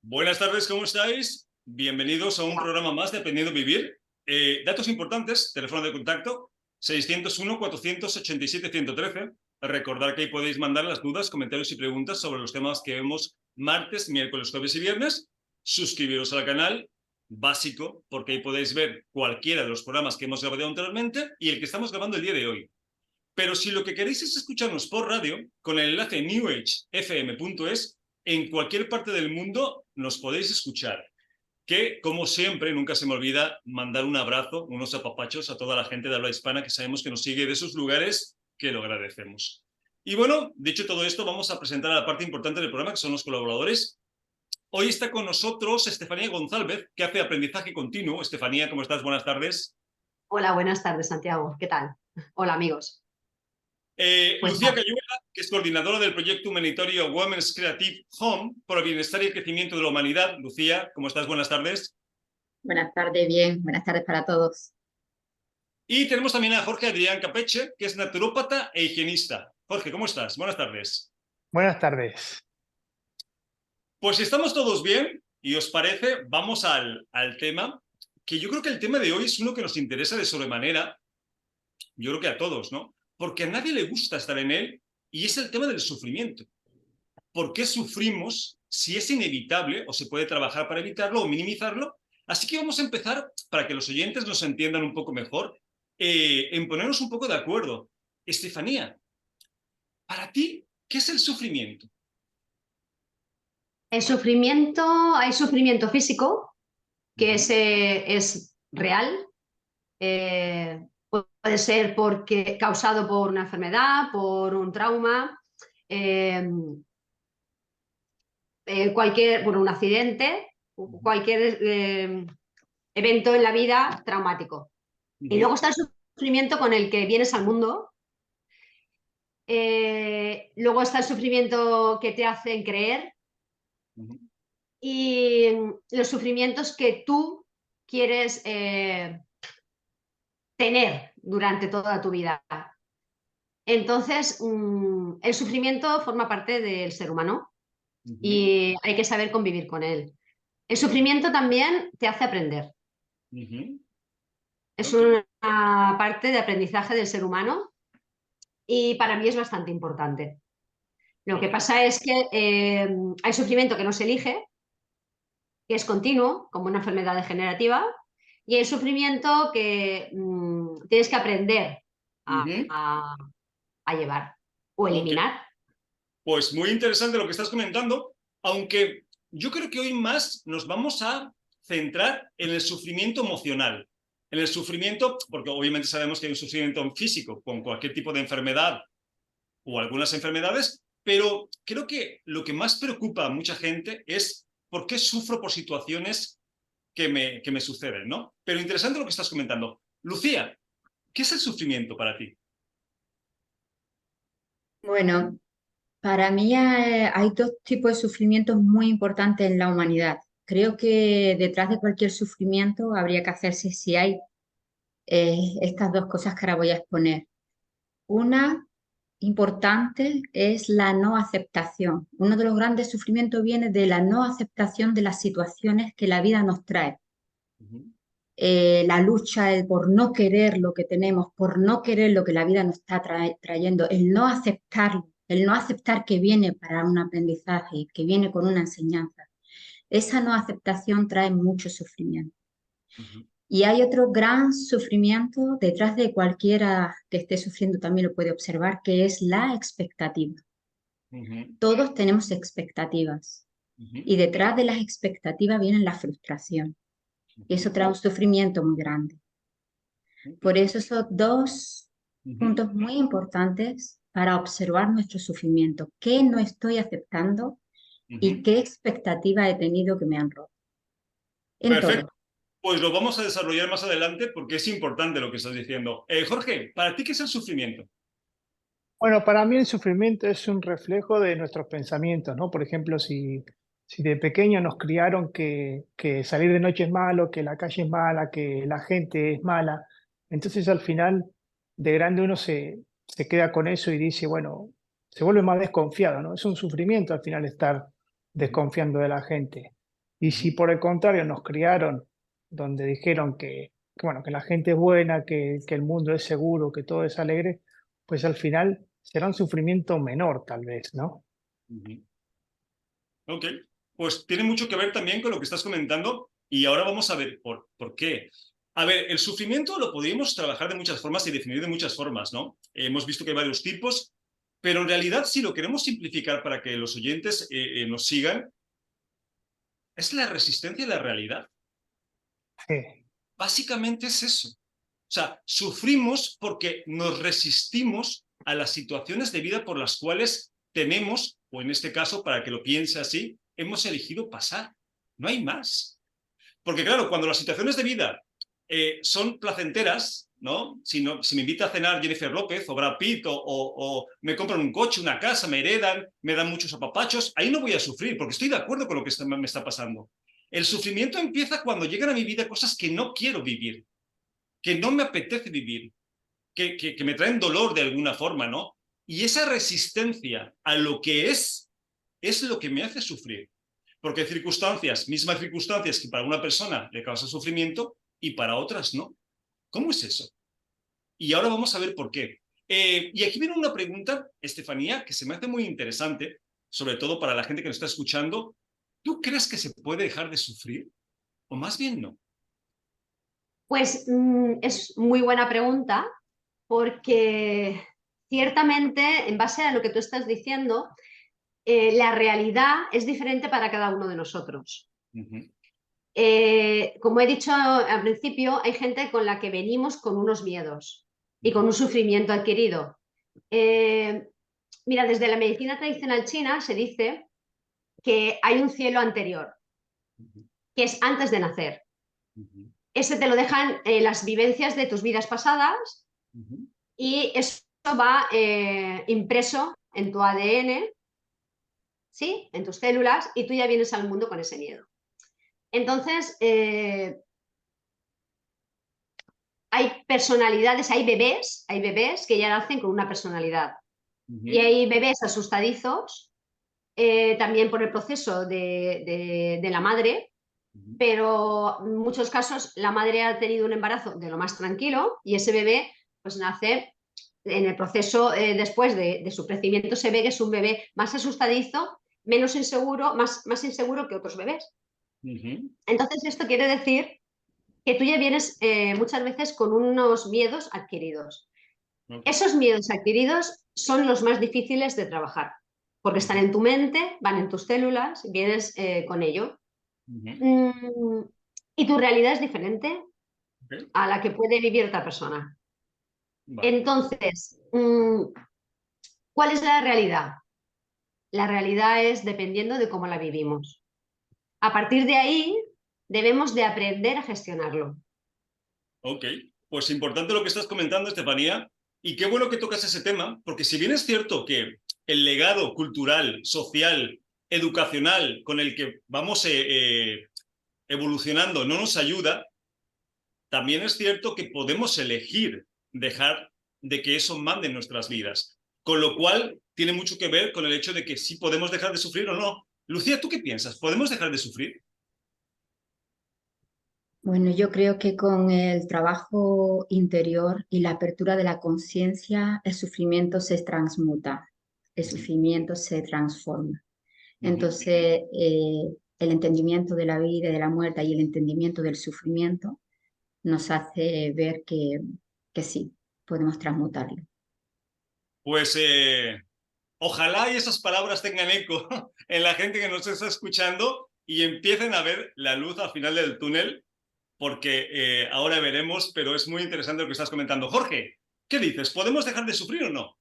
Buenas tardes, ¿cómo estáis? Bienvenidos a un programa más de Aprendiendo a Vivir. Datos importantes, teléfono de contacto 601-487-113. Recordad que ahí podéis mandar las dudas, comentarios y preguntas sobre los temas que vemos martes, miércoles, jueves y viernes. Suscribiros al canal, básico, porque ahí podéis ver cualquiera de los programas que hemos grabado anteriormente y el que estamos grabando el día de hoy. Pero si lo que queréis es escucharnos por radio, con el enlace newagefm.es, en cualquier parte del mundo nos podéis escuchar. Que, como siempre, nunca se me olvida mandar un abrazo, unos apapachos a toda la gente de habla hispana que sabemos que nos sigue de esos lugares, que lo agradecemos. Y bueno, dicho todo esto, vamos a presentar a la parte importante del programa, que son los colaboradores. Hoy está con nosotros Estefanía González, que hace aprendizaje continuo. Estefanía, ¿cómo estás? Buenas tardes. Hola, buenas tardes, Santiago. ¿Qué tal? Hola, amigos. Pues Lucía Cayuela, que es coordinadora del proyecto humanitario Women's Creative Home por el bienestar y el crecimiento de la humanidad. Lucía, ¿cómo estás? Buenas tardes. Buenas tardes, bien. Buenas tardes para todos. Y tenemos también a Jorge Adrián Capeche, que es naturópata e higienista. Jorge, ¿cómo estás? Buenas tardes. Buenas tardes. Pues si estamos todos bien, y os parece, vamos al tema, que yo creo que el tema de hoy es uno que nos interesa de sobremanera, yo creo que a todos, ¿no? Porque a nadie le gusta estar en él, y es el tema del sufrimiento. ¿Por qué sufrimos? Si es inevitable o se puede trabajar para evitarlo o minimizarlo. Así que vamos a empezar, para que los oyentes nos entiendan un poco mejor, en ponernos un poco de acuerdo. Estefanía, para ti, ¿qué es el sufrimiento? el sufrimiento, hay sufrimiento físico, que es real. Puede ser causado por una enfermedad, por un trauma, por un accidente, cualquier evento en la vida traumático. Y luego está el sufrimiento con el que vienes al mundo. Luego está el sufrimiento que te hacen creer y los sufrimientos que tú quieres tener durante toda tu vida. Entonces, el sufrimiento forma parte del ser humano y hay que saber convivir con él. El sufrimiento también te hace aprender. Es una parte de aprendizaje del ser humano y para mí es bastante importante. Lo que pasa es que hay sufrimiento que no se elige, que es continuo, como una enfermedad degenerativa, y hay sufrimiento que tienes que aprender a llevar o eliminar. Pues muy interesante lo que estás comentando, aunque yo creo que hoy más nos vamos a centrar en el sufrimiento emocional. En el sufrimiento, porque obviamente sabemos que hay un sufrimiento físico con cualquier tipo de enfermedad o algunas enfermedades, pero creo que lo que más preocupa a mucha gente es por qué sufro por situaciones que me suceden, ¿no? Pero interesante lo que estás comentando. Lucía, ¿qué es el sufrimiento para ti? Bueno, para mí hay dos tipos de sufrimientos muy importantes en la humanidad. Creo que detrás de cualquier sufrimiento habría que hacerse si hay estas dos cosas que ahora voy a exponer. Una importante es la no aceptación. Uno de los grandes sufrimientos viene de la no aceptación de las situaciones que la vida nos trae. La lucha, el por no querer lo que tenemos, por no querer lo que la vida nos está trayendo, el no aceptarlo, el no aceptar que viene para un aprendizaje, que viene con una enseñanza. Esa no aceptación trae mucho sufrimiento. Y hay otro gran sufrimiento detrás de cualquiera que esté sufriendo, también lo puede observar, que es la expectativa. Todos tenemos expectativas y detrás de las expectativas viene la frustración. Y eso trae un sufrimiento muy grande. Por eso son dos puntos muy importantes para observar nuestro sufrimiento. ¿Qué no estoy aceptando y qué expectativa he tenido que me han roto? Perfecto. Pues lo vamos a desarrollar más adelante porque es importante lo que estás diciendo. Jorge, ¿para ti qué es el sufrimiento? Bueno, para mí el sufrimiento es un reflejo de nuestros pensamientos, ¿no? Por ejemplo, si de pequeño nos criaron que salir de noche es malo, que la calle es mala, que la gente es mala, entonces al final de grande uno se queda con eso y dice, bueno, se vuelve más desconfiado, ¿no? Es un sufrimiento al final estar desconfiando de la gente. Y si por el contrario nos criaron donde dijeron bueno, que la gente es buena, que el mundo es seguro, que todo es alegre, pues al final será un sufrimiento menor tal vez, ¿no? Ujú. Ok, pues tiene mucho que ver también con lo que estás comentando y ahora vamos a ver por qué. A ver, el sufrimiento lo podríamos trabajar de muchas formas y definir de muchas formas, ¿no? Hemos visto que hay varios tipos, pero en realidad si lo queremos simplificar para que los oyentes nos sigan, es la resistencia a la realidad. Sí, Básicamente es eso. O sea, sufrimos porque nos resistimos a las situaciones de vida por las cuales tenemos, o en este caso, para que lo piense así, hemos elegido pasar. No hay más. Porque claro, cuando las situaciones de vida son placenteras, ¿no? Si me invita a cenar Jennifer López o Brad Pitt o me compran un coche, una casa, me heredan, me dan muchos apapachos, ahí no voy a sufrir porque estoy de acuerdo con lo que me está pasando. El sufrimiento empieza cuando llegan a mi vida cosas que no quiero vivir, que no me apetece vivir, que me traen dolor de alguna forma, ¿no? Y esa resistencia a lo que es lo que me hace sufrir. Porque hay circunstancias, mismas circunstancias que para una persona le causan sufrimiento y para otras no. ¿Cómo es eso? Y ahora vamos a ver por qué. Y aquí viene una pregunta, Estefanía, que se me hace muy interesante, sobre todo para la gente que nos está escuchando. ¿Tú crees que se puede dejar de sufrir? O más bien no. Pues es muy buena pregunta porque ciertamente, en base a lo que tú estás diciendo, la realidad es diferente para cada uno de nosotros. Uh-huh. Como he dicho al principio, hay gente con la que venimos con unos miedos y con un sufrimiento adquirido. Mira, desde la medicina tradicional china se dice que hay un cielo anterior, que es antes de nacer. Ese te lo dejan las vivencias de tus vidas pasadas y eso va impreso en tu ADN, ¿sí? En tus células, y tú ya vienes al mundo con ese miedo. Entonces, hay personalidades, hay bebés que ya nacen con una personalidad. Y hay bebés asustadizos, también por el proceso de la madre, pero en muchos casos la madre ha tenido un embarazo de lo más tranquilo y ese bebé pues nace en el proceso después de su crecimiento, se ve que es un bebé más asustadizo, menos inseguro, más inseguro que otros bebés. Entonces esto quiere decir que tú ya vienes muchas veces con unos miedos adquiridos. Esos miedos adquiridos son los más difíciles de trabajar, porque están en tu mente, van en tus células, vienes con ello. Y tu realidad es diferente a la que puede vivir otra persona. Vale. Entonces, ¿cuál es la realidad? La realidad es dependiendo de cómo la vivimos. A partir de ahí, debemos de aprender a gestionarlo. Ok, pues importante lo que estás comentando, Estefanía, y qué bueno que tocas ese tema, porque si bien es cierto que el legado cultural, social, educacional con el que vamos evolucionando no nos ayuda, también es cierto que podemos elegir dejar de que eso mande en nuestras vidas, con lo cual tiene mucho que ver con el hecho de que si podemos dejar de sufrir o no. Lucía, ¿tú qué piensas? ¿Podemos dejar de sufrir? Bueno, yo creo que con el trabajo interior y la apertura de la conciencia, el sufrimiento se transmuta, el sufrimiento se transforma. Entonces, el entendimiento de la vida y de la muerte y el entendimiento del sufrimiento nos hace ver que sí, podemos transmutarlo. Pues ojalá y esas palabras tengan eco en la gente que nos está escuchando y empiecen a ver la luz al final del túnel, porque ahora veremos, pero es muy interesante lo que estás comentando. Jorge, ¿qué dices? ¿Podemos dejar de sufrir o no?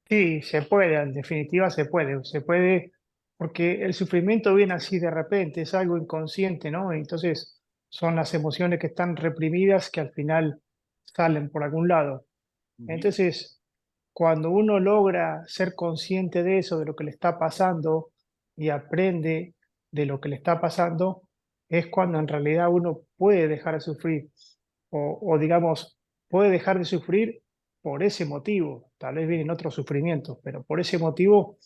Sí, se puede, en definitiva se puede, porque el sufrimiento viene así de repente, es algo inconsciente, ¿no? Entonces son las emociones que están reprimidas que al final salen por algún lado. Entonces, cuando uno logra ser consciente de eso, de lo que le está pasando y aprende de lo que le está pasando, es cuando en realidad uno puede dejar de sufrir o digamos, puede dejar de sufrir por ese motivo. Tal vez vienen otros sufrimientos, pero por ese motivo,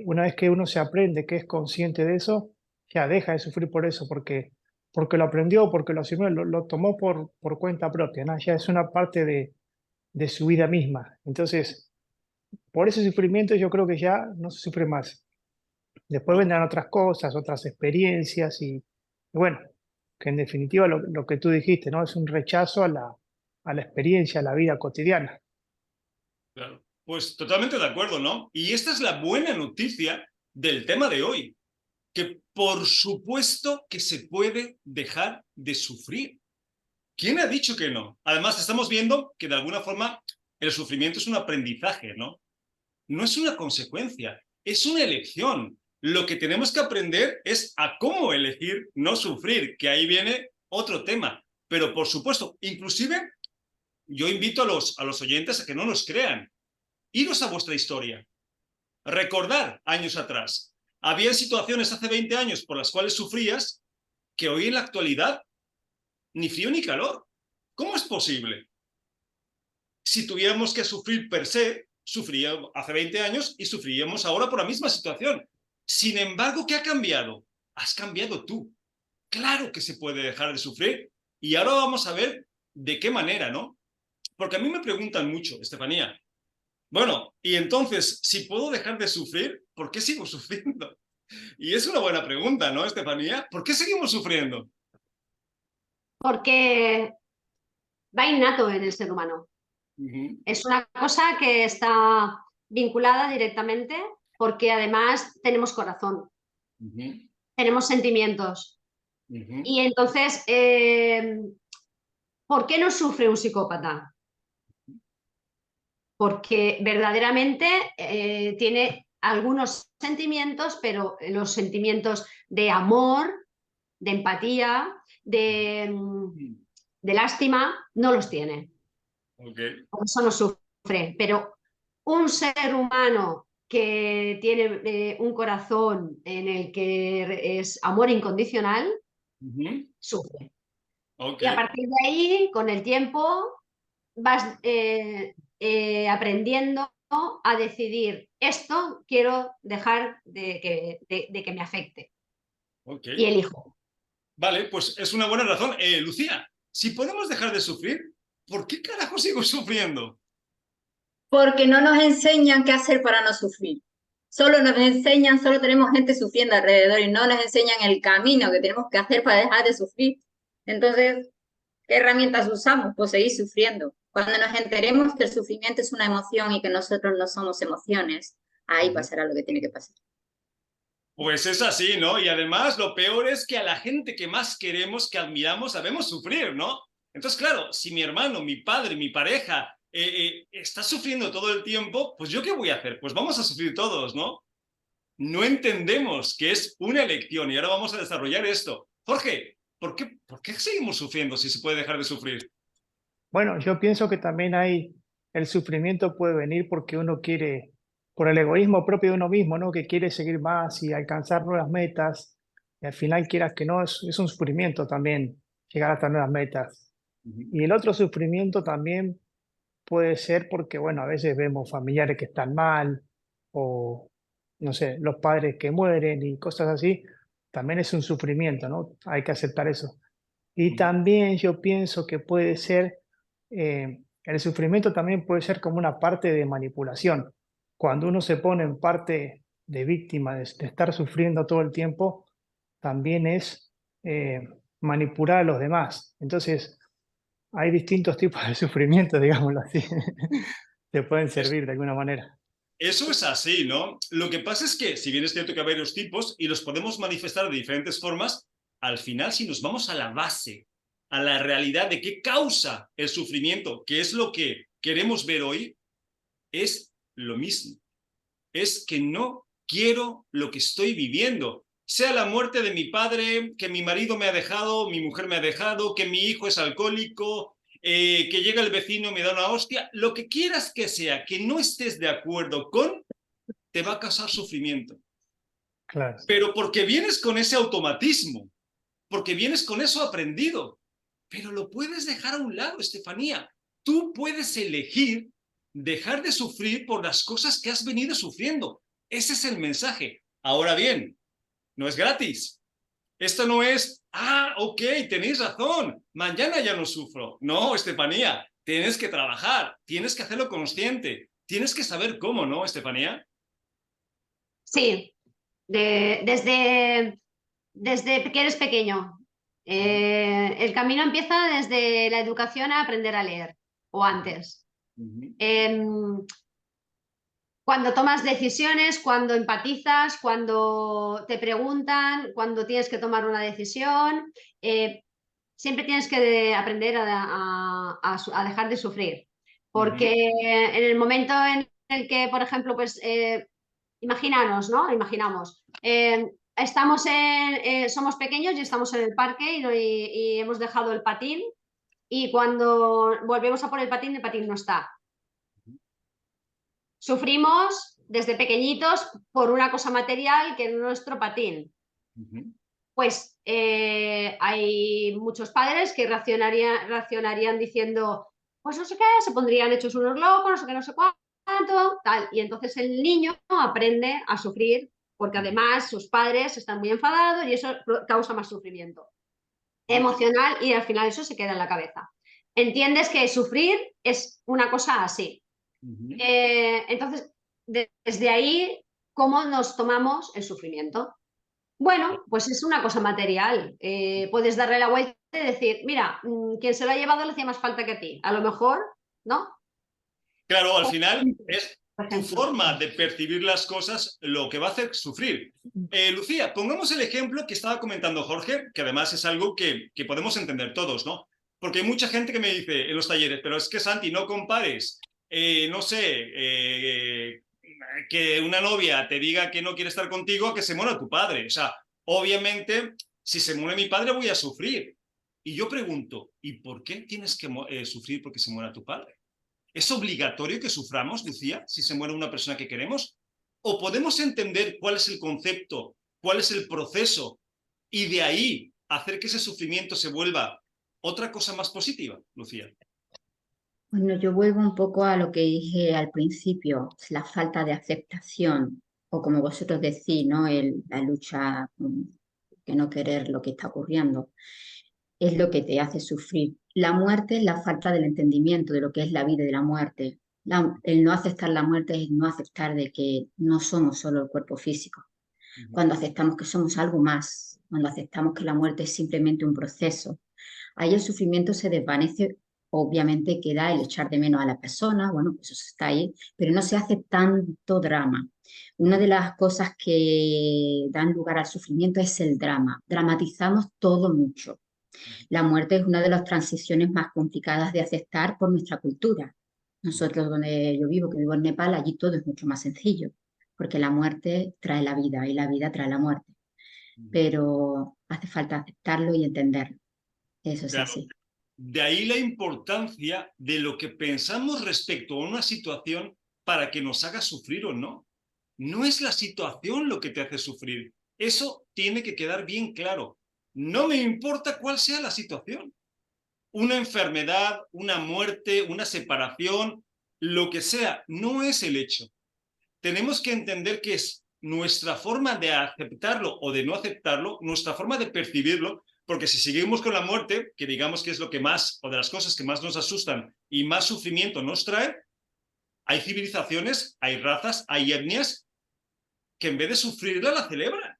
una vez que uno se aprende que es consciente de eso, ya deja de sufrir por eso, porque lo aprendió, porque lo asumió, lo tomó por cuenta propia, ¿no? Ya es una parte de su vida misma. Entonces, por ese sufrimiento yo creo que ya no se sufre más. Después vendrán otras cosas, otras experiencias y bueno, que en definitiva lo que tú dijiste, ¿no? Es un rechazo a la experiencia, a la vida cotidiana. Claro. Pues totalmente de acuerdo, ¿no? Y esta es la buena noticia del tema de hoy, que por supuesto que se puede dejar de sufrir. ¿Quién ha dicho que no? Además, estamos viendo que de alguna forma el sufrimiento es un aprendizaje, ¿no? No es una consecuencia, es una elección. Lo que tenemos que aprender es a cómo elegir no sufrir, que ahí viene otro tema. Pero por supuesto, inclusive yo invito a los oyentes a que no nos crean. Iros a vuestra historia. Recordar años atrás. Había situaciones hace 20 años por las cuales sufrías que hoy en la actualidad ni frío ni calor. ¿Cómo es posible? Si tuviéramos que sufrir per se, sufríamos hace 20 años y sufriríamos ahora por la misma situación. Sin embargo, ¿qué ha cambiado? Has cambiado tú. Claro que se puede dejar de sufrir y ahora vamos a ver de qué manera, ¿no? Porque a mí me preguntan mucho, Estefanía, bueno, y entonces, si puedo dejar de sufrir, ¿por qué sigo sufriendo? Y es una buena pregunta, ¿no, Estefanía? ¿Por qué seguimos sufriendo? Porque va innato en el ser humano. Es una cosa que está vinculada directamente porque además tenemos corazón, tenemos sentimientos. Y entonces, ¿por qué no sufre un psicópata? Porque verdaderamente tiene algunos sentimientos, pero los sentimientos de amor, de empatía, de lástima, no los tiene. Por eso no sufre. Pero un ser humano que tiene un corazón en el que es amor incondicional, sufre. Y a partir de ahí, con el tiempo, vas aprendiendo a decidir, esto quiero dejar de que me afecte. Y elijo. Vale, pues es una buena razón. Lucía, si podemos dejar de sufrir, ¿por qué carajo sigo sufriendo? Porque no nos enseñan qué hacer para no sufrir. Solo nos enseñan, solo tenemos gente sufriendo alrededor y no nos enseñan el camino que tenemos que hacer para dejar de sufrir. Entonces, ¿qué herramientas usamos? Pues seguir sufriendo. Cuando nos enteremos que el sufrimiento es una emoción y que nosotros no somos emociones, ahí pasará lo que tiene que pasar. Pues es así, ¿no? Y además lo peor es que a la gente que más queremos, que admiramos, sabemos sufrir, ¿no? Entonces, claro, si mi hermano, mi padre, mi pareja está sufriendo todo el tiempo, pues ¿yo qué voy a hacer? Pues vamos a sufrir todos, ¿no? No entendemos que es una elección y ahora vamos a desarrollar esto. Jorge, ¿por qué seguimos sufriendo si se puede dejar de sufrir? Bueno, yo pienso que también el sufrimiento puede venir porque uno quiere, por el egoísmo propio de uno mismo, ¿no? Que quiere seguir más y alcanzar nuevas metas. Y al final, quieras que no, es un sufrimiento también llegar hasta nuevas metas. Y el otro sufrimiento también puede ser porque, bueno, a veces vemos familiares que están mal o, no sé, los padres que mueren y cosas así. También es un sufrimiento, ¿no? Hay que aceptar eso. Y también yo pienso que puede ser, el sufrimiento también puede ser como una parte de manipulación. Cuando uno se pone en parte de víctima de estar sufriendo todo el tiempo, también es manipular a los demás. Entonces, hay distintos tipos de sufrimiento, digámoslo así. Te pueden servir de alguna manera. Eso es así, ¿no? Lo que pasa es que, si bien es cierto que hay varios tipos y los podemos manifestar de diferentes formas, al final, si nos vamos a la base, a la realidad de qué causa el sufrimiento, que es lo que queremos ver hoy, es lo mismo. Es que no quiero lo que estoy viviendo. Sea la muerte de mi padre, que mi marido me ha dejado, mi mujer me ha dejado, que mi hijo es alcohólico, que llega el vecino y me da una hostia, lo que quieras que sea, que no estés de acuerdo con, te va a causar sufrimiento. Claro. Pero porque vienes con ese automatismo, porque vienes con eso aprendido, pero lo puedes dejar a un lado, Estefanía. Tú puedes elegir dejar de sufrir por las cosas que has venido sufriendo. Ese es el mensaje. Ahora bien, no es gratis. Esto no es, ok, tenéis razón, mañana ya no sufro. No, Estefanía, tienes que trabajar, tienes que hacerlo consciente, tienes que saber cómo, ¿no, Estefanía? Sí, desde que eres pequeño. El camino empieza desde la educación a aprender a leer, o antes. Cuando tomas decisiones, cuando empatizas, cuando te preguntan, cuando tienes que tomar una decisión, siempre tienes que aprender a dejar de sufrir. Porque en el momento en el que, por ejemplo, pues imaginanos, ¿no? Imaginamos. Somos pequeños y estamos en el parque y hemos dejado el patín y cuando volvemos a por el patín no está. Sufrimos desde pequeñitos por una cosa material que es nuestro patín. Pues hay muchos padres que reaccionarían diciendo, pues no sé qué, se pondrían hechos unos locos, no sé qué, no sé cuánto, tal. Y entonces el niño aprende a sufrir porque además sus padres están muy enfadados y eso causa más sufrimiento emocional y al final eso se queda en la cabeza. Entiendes que sufrir es una cosa así. Entonces, desde ahí, ¿cómo nos tomamos el sufrimiento? Bueno, pues es una cosa material. Puedes darle la vuelta y decir, mira, quien se lo ha llevado le hacía más falta que a ti. A lo mejor, ¿no? Claro, al final es Por tu ejemplo. forma de percibir las cosas lo que va a hacer sufrir. Lucía, pongamos el ejemplo que estaba comentando Jorge, que además es algo que podemos entender todos, ¿no? Porque hay mucha gente que me dice en los talleres, pero es que Santi, no compares, no sé, que una novia te diga que no quiere estar contigo a que se muera tu padre. O sea, obviamente, si se muere mi padre voy a sufrir. Y yo pregunto, ¿y por qué tienes que sufrir porque se muera tu padre? ¿Es obligatorio que suframos, Lucía, si se muere una persona que queremos? ¿O podemos entender cuál es el concepto, cuál es el proceso y de ahí hacer que ese sufrimiento se vuelva otra cosa más positiva, Lucía? Bueno, yo vuelvo un poco a lo que dije al principio, la falta de aceptación, o como vosotros decís, ¿no? La lucha que no querer lo que está ocurriendo, es lo que te hace sufrir. La muerte es la falta del entendimiento de lo que es la vida y de la muerte. El no aceptar la muerte es no aceptar de que no somos solo el cuerpo físico. Cuando aceptamos que somos algo más, cuando aceptamos que la muerte es simplemente un proceso, ahí el sufrimiento se desvanece. Obviamente queda el echar de menos a la persona, bueno, pues eso está ahí, pero no se hace tanto drama. Una de las cosas que dan lugar al sufrimiento es el drama. Dramatizamos todo mucho. La muerte es una de las transiciones más complicadas de aceptar por nuestra cultura. Nosotros, donde yo vivo, que vivo en Nepal, allí todo es mucho más sencillo, porque la muerte trae la vida y la vida trae la muerte. Pero hace falta aceptarlo y entenderlo. Eso es Claro. así. De ahí la importancia de lo que pensamos respecto a una situación para que nos haga sufrir o no. No es la situación lo que te hace sufrir. Eso tiene que quedar bien claro. No me importa cuál sea la situación. Una enfermedad, una muerte, una separación, lo que sea, no es el hecho. Tenemos que entender que es nuestra forma de aceptarlo o de no aceptarlo, nuestra forma de percibirlo, porque si seguimos con la muerte, que digamos que es lo que más, o de las cosas que más nos asustan y más sufrimiento nos trae, hay civilizaciones, hay razas, hay etnias que en vez de sufrirla la celebran.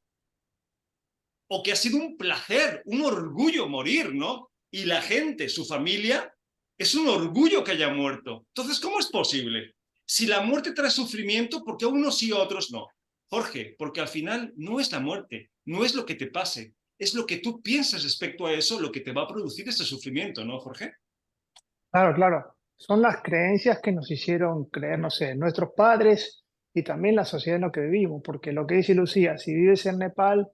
O que ha sido un placer, un orgullo morir, ¿no? Y la gente, su familia, es un orgullo que haya muerto. Entonces, ¿cómo es posible? Si la muerte trae sufrimiento, ¿por qué a unos sí y a otros no? Jorge, porque al final no es la muerte, no es lo que te pase, es lo que tú piensas respecto a eso lo que te va a producir ese sufrimiento, ¿no, Jorge? Claro, claro. Son las creencias que nos hicieron creer, no sé, nuestros padres y también la sociedad en la que vivimos, porque lo que dice Lucía, si vives en Nepal,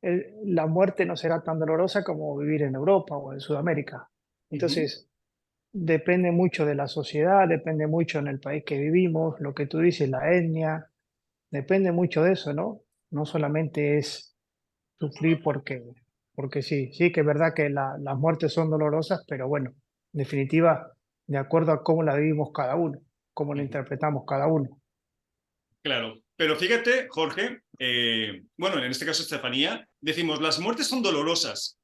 la muerte no será tan dolorosa como vivir en Europa o en Sudamérica. Entonces, depende mucho de la sociedad, depende mucho en el país que vivimos, lo que tú dices, la etnia, depende mucho de eso, ¿no? No solamente es sufrir porque sí, sí que es verdad que las muertes son dolorosas, pero bueno, en definitiva, de acuerdo a cómo la vivimos cada uno, cómo la interpretamos cada uno. Claro. Pero fíjate, Jorge, bueno, en este caso Estefanía, decimos, las muertes son dolorosas.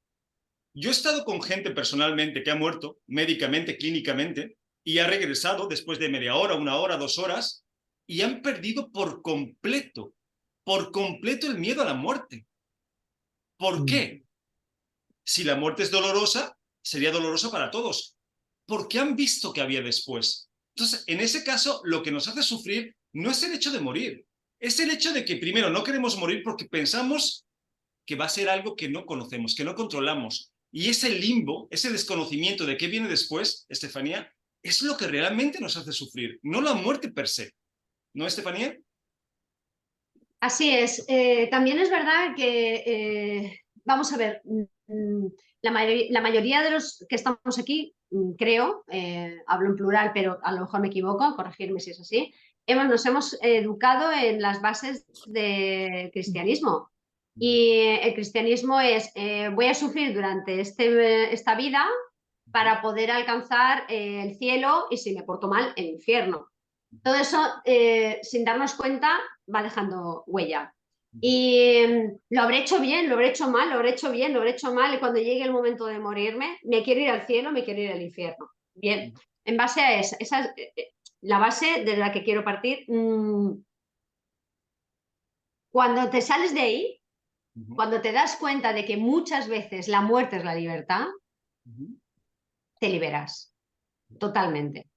Yo he estado con gente personalmente que ha muerto, médicamente, clínicamente, y ha regresado después de media hora, 1 hora, 2 horas, y han perdido por completo el miedo a la muerte. ¿Por qué? Si la muerte es dolorosa, sería dolorosa para todos. Porque han visto que había después. Entonces, en ese caso, lo que nos hace sufrir no es el hecho de morir, es el hecho de que primero no queremos morir porque pensamos que va a ser algo que no conocemos, que no controlamos. Y ese limbo, ese desconocimiento de qué viene después, Estefanía, es lo que realmente nos hace sufrir, no la muerte per se. ¿No, Estefanía? Así es. También es verdad que, vamos a ver, la mayoría de los que estamos aquí, creo, hablo en plural, pero a lo mejor me equivoco, corregirme si es así, nos hemos educado en las bases del cristianismo. Y el cristianismo es, voy a sufrir durante esta vida para poder alcanzar el cielo y si me porto mal, el infierno. Todo eso, sin darnos cuenta, va dejando huella. Y lo habré hecho bien, lo habré hecho mal, lo habré hecho bien, lo habré hecho mal, y cuando llegue el momento de morirme, me quiero ir al cielo, me quiero ir al infierno. Bien, en base a esa es la base de la que quiero partir. Cuando te sales de ahí, cuando te das cuenta de que muchas veces la muerte es la libertad, te liberas totalmente.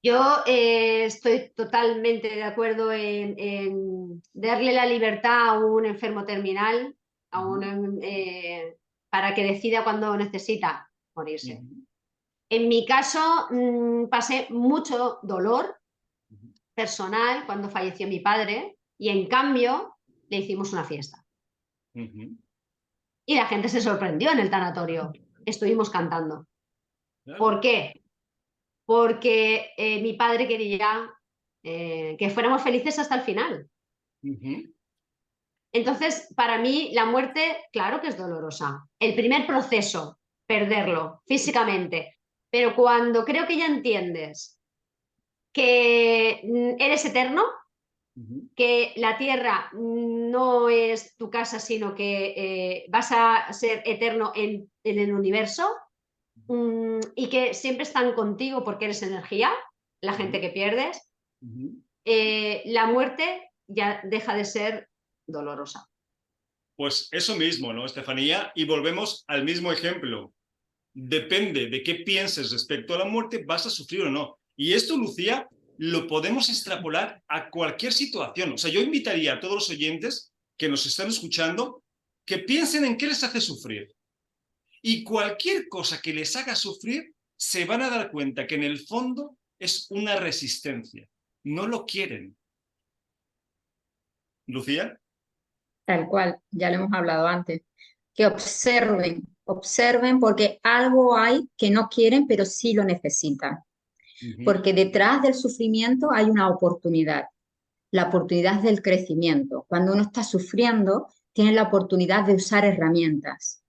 Yo estoy totalmente de acuerdo en darle la libertad a un enfermo terminal, para que decida cuando necesita morirse. En mi caso, pasé mucho dolor personal cuando falleció mi padre y en cambio le hicimos una fiesta. Y la gente se sorprendió en el tanatorio. Estuvimos cantando. ¿Por qué? Porque mi padre quería que fuéramos felices hasta el final. Entonces, para mí, la muerte, claro que es dolorosa. El primer proceso, perderlo físicamente. Pero cuando creo que ya entiendes que eres eterno, que la tierra no es tu casa, sino que vas a ser eterno en el universo, y que siempre están contigo porque eres energía, la gente que pierdes, la muerte ya deja de ser dolorosa. Pues eso mismo, ¿no, Estefanía? Y volvemos al mismo ejemplo. Depende de qué pienses respecto a la muerte, vas a sufrir o no. Y esto, Lucía, lo podemos extrapolar a cualquier situación. O sea, yo invitaría a todos los oyentes que nos están escuchando que piensen en qué les hace sufrir. Y cualquier cosa que les haga sufrir, se van a dar cuenta que en el fondo es una resistencia. No lo quieren. ¿Lucía? Tal cual, ya lo hemos hablado antes, que observen porque algo hay que no quieren, pero sí lo necesitan. Porque detrás del sufrimiento hay una oportunidad, la oportunidad del crecimiento. Cuando uno está sufriendo, tiene la oportunidad de usar herramientas.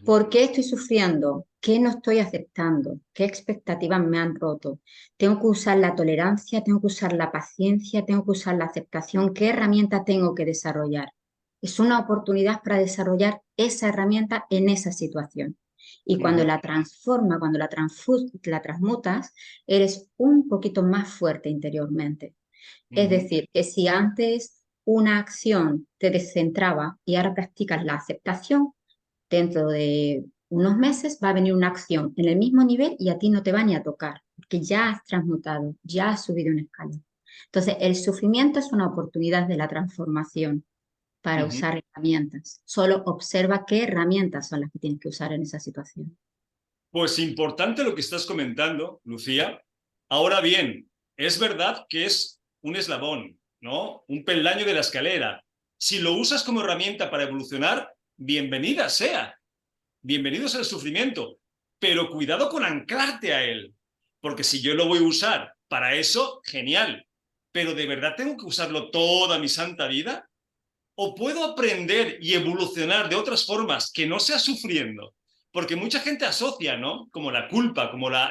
¿Por qué estoy sufriendo? ¿Qué no estoy aceptando? ¿Qué expectativas me han roto? Tengo que usar la tolerancia, tengo que usar la paciencia, tengo que usar la aceptación. ¿Qué herramienta tengo que desarrollar? Es una oportunidad para desarrollar esa herramienta en esa situación. Y cuando la transformas, cuando la transmutas, eres un poquito más fuerte interiormente. Es decir, que si antes una acción te descentraba y ahora practicas la aceptación, dentro de unos meses va a venir una acción en el mismo nivel y a ti no te va ni a tocar, porque ya has transmutado, ya has subido un escalón. Entonces, el sufrimiento es una oportunidad de la transformación para usar herramientas. Solo observa qué herramientas son las que tienes que usar en esa situación. Pues importante lo que estás comentando, Lucía. Ahora bien, es verdad que es un eslabón, ¿no? Un peldaño de la escalera. Si lo usas como herramienta para evolucionar, bienvenida sea. Bienvenido sea el sufrimiento. Pero cuidado con anclarte a él. Porque si yo lo voy a usar para eso, genial. Pero ¿de verdad tengo que usarlo toda mi santa vida? ¿O puedo aprender y evolucionar de otras formas que no sea sufriendo? Porque mucha gente asocia, ¿no? Como la culpa, como la...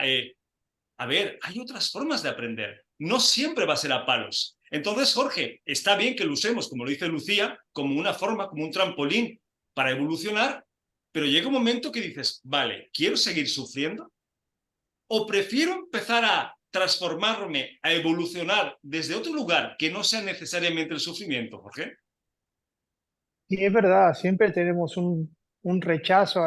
A ver, hay otras formas de aprender. No siempre va a ser a palos. Entonces, Jorge, está bien que lo usemos, como lo dice Lucía, como una forma, como un trampolín para evolucionar, pero llega un momento que dices, vale, ¿quiero seguir sufriendo? ¿O prefiero empezar a transformarme, a evolucionar desde otro lugar que no sea necesariamente el sufrimiento, Jorge? Y es verdad, siempre tenemos un rechazo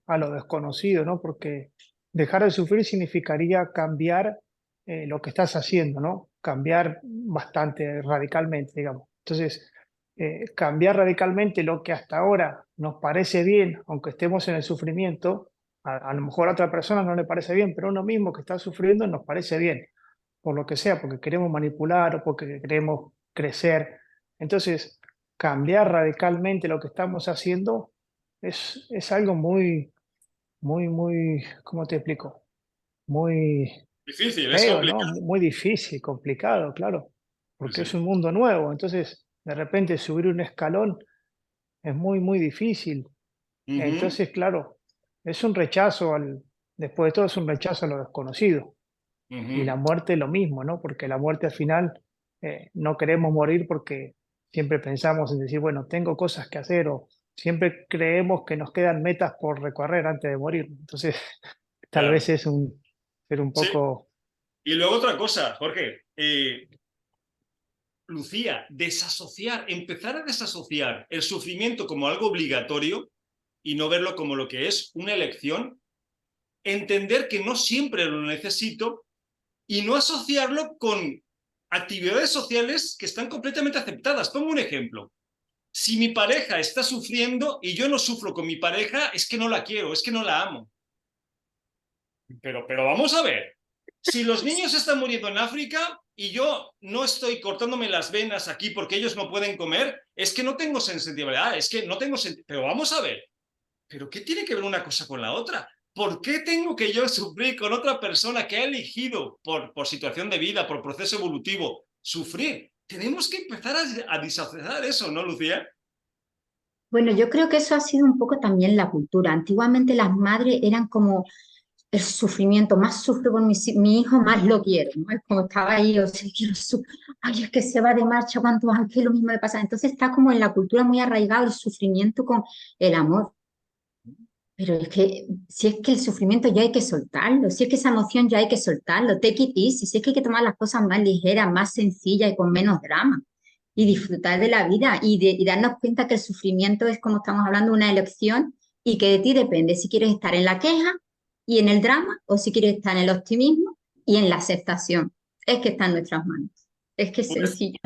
a lo desconocido, ¿no? Porque dejar de sufrir significaría cambiar lo que estás haciendo, ¿no? Cambiar bastante radicalmente, digamos. Entonces, cambiar radicalmente lo que hasta ahora nos parece bien, aunque estemos en el sufrimiento, a lo mejor a otra persona no le parece bien, pero a uno mismo que está sufriendo nos parece bien, por lo que sea, porque queremos manipular o porque queremos crecer. Entonces, cambiar radicalmente lo que estamos haciendo es algo muy, ¿cómo te explico? Muy Difícil, es feo, ¿no? complicado. Muy difícil, complicado, claro, porque es Sí. un mundo nuevo. Entonces, de repente subir un escalón es muy difícil. Ujú, Entonces, claro, es un rechazo después de todo es un rechazo a lo desconocido. Y la ujú. muerte lo mismo, ¿no? Porque la muerte al final no queremos morir porque siempre pensamos en decir, bueno, tengo cosas que hacer o siempre creemos que nos quedan metas por recorrer antes de morir. Entonces, tal Claro. vez es ser un Sí. poco... Y luego otra cosa, Jorge. Lucía, desasociar, empezar a desasociar el sufrimiento como algo obligatorio y no verlo como lo que es una elección, entender que no siempre lo necesito y no asociarlo con actividades sociales que están completamente aceptadas. Pongo un ejemplo. Si mi pareja está sufriendo y yo no sufro con mi pareja, es que no la quiero, es que no la amo. Pero vamos a ver. Si los niños están muriendo en África y yo no estoy cortándome las venas aquí porque ellos no pueden comer, es que no tengo sensibilidad, es que no tengo Pero vamos a ver, ¿pero qué tiene que ver una cosa con la otra? ¿Por qué tengo que yo sufrir con otra persona que ha elegido por situación de vida, por proceso evolutivo, sufrir? Tenemos que empezar a disociar eso, ¿no, Lucía? Bueno, yo creo que eso ha sido un poco también la cultura. Antiguamente las madres eran como el sufrimiento, más sufro por mi hijo, más lo quiero, ¿no? Es como estaba ahí, o sea, quiero ay, es que se va de marcha, cuánto que lo mismo le pasa. Entonces está como en la cultura muy arraigado el sufrimiento con el amor. Pero es que si es que el sufrimiento ya hay que soltarlo, si es que esa emoción ya hay que soltarlo, take it easy, si es que hay que tomar las cosas más ligeras, más sencillas y con menos drama y disfrutar de la vida y darnos cuenta que el sufrimiento es, como estamos hablando, una elección y que de ti depende si quieres estar en la queja y en el drama o si quieres estar en el optimismo y en la aceptación. Es que está en nuestras manos. Es que es Pues sencillo.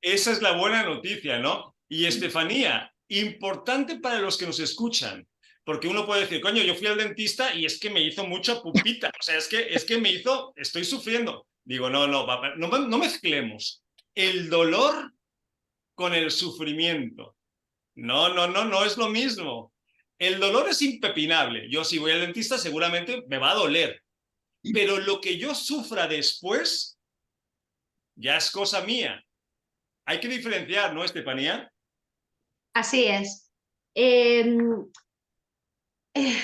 esa es la buena noticia, ¿no? Y Estefanía, importante para los que nos escuchan, porque uno puede decir, coño, yo fui al dentista y es que me hizo mucha pupita, o sea, es que me hizo, estoy sufriendo. Digo, no mezclemos el dolor con el sufrimiento. No es lo mismo. El dolor es impepinable. Yo si voy al dentista seguramente me va a doler, pero lo que yo sufra después ya es cosa mía. Hay que diferenciar, ¿no, Estefanía? Así es.